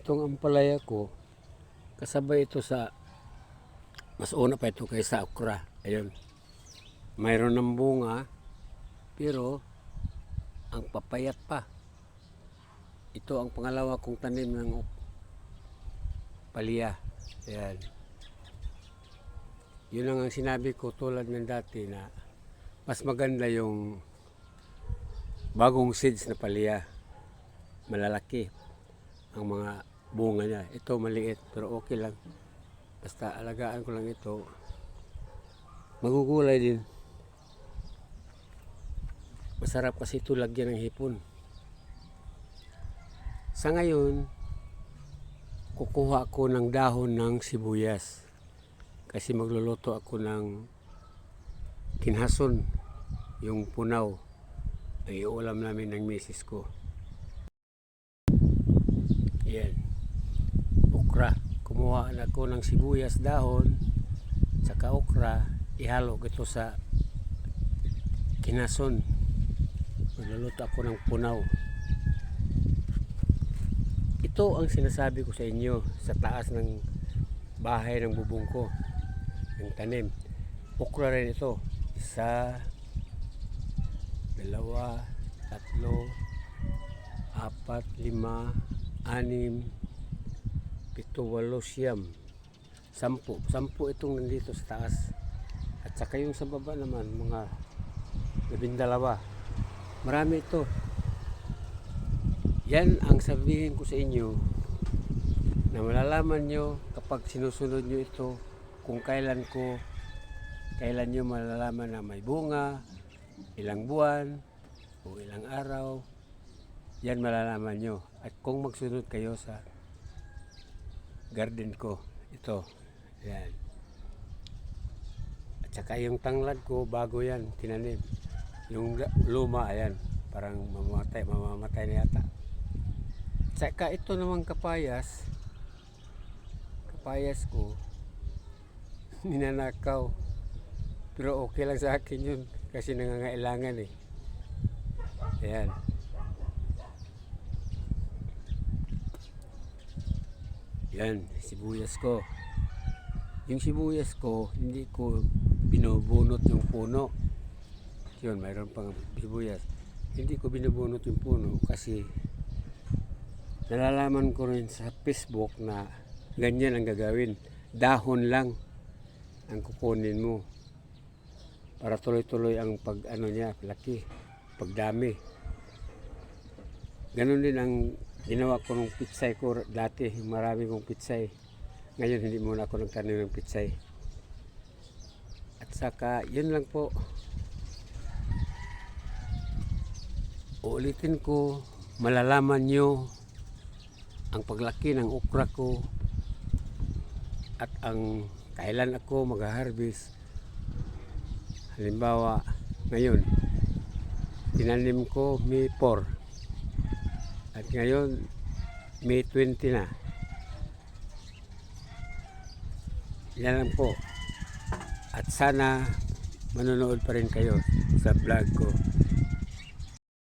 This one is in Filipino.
Itong ampalaya ko, kasabay ito sa, mas una pa ito kaysa okra. Ayun. Mayroon ng bunga, pero ang papayat pa. Ito ang pangalawa kong tanim ng palya. Ayan. Yun ang sinabi ko tulad ng dati na mas maganda yung bagong seeds na palya. Malalaki ang mga bunga niya. Ito maliit pero okay lang. Basta alagaan ko lang ito. Magugulay din. Masarap kasi ito lagyan ng hipon. Sa ngayon, kukuha ako ng dahon ng sibuyas. Kasi magluluto ako ng kinhason, yung punaw. Ay iulam namin ng misis ko. Yan. Okra. Kumuha ako ng sibuyas dahon, saka okra, ihalo ito sa kinhason. Magluluto ako ng punaw. Ito ang sinasabi ko sa inyo sa taas ng bahay ng bubong ko, ng tanim. Okra rin ito. 1, 2, 3, 4, 5, 6, 7, 8, 9, 10. 10 itong nandito sa taas. At saka yung sa baba naman, mga 12. Marami ito. Yan ang sabihin ko sa inyo na malalaman nyo kapag sinusunod nyo ito kung kailan nyo malalaman na may bunga, ilang buwan o ilang araw. Yan malalaman nyo. At kung magsunod kayo sa garden ko, ito, yan. At saka yung tanglad ko, bago yan, tinanim. Yung luma, ayan, parang mamamatay na yata. At saka ito naman kapayas ko, ninanakaw. Pero okay lang sa akin yun, kasi nangangailangan eh. Ayan. Yan, sibuyas ko. Yung sibuyas ko, hindi ko binubunot yung puno. Yun, mayroon pang sibuyas. Hindi ko binubunot yung puno kasi nalalaman ko rin sa Facebook na ganyan ang gagawin. Dahon lang ang kukunin mo para tuloy-tuloy ang laki, pagdami. Ganon din ang ginawa ko ng pitsay ko dati, marami kong pitsay. Ngayon hindi muna ako nagtanim ng pitsay. At saka yun lang po. Uulitin ko, malalaman nyo ang paglaki ng okra ko at ang kailan ako mag-harvest. Halimbawa, ngayon tinanim ko May 4. At ngayon, May 20 na. Yan lang po. At sana manonood pa rin kayo sa vlog ko.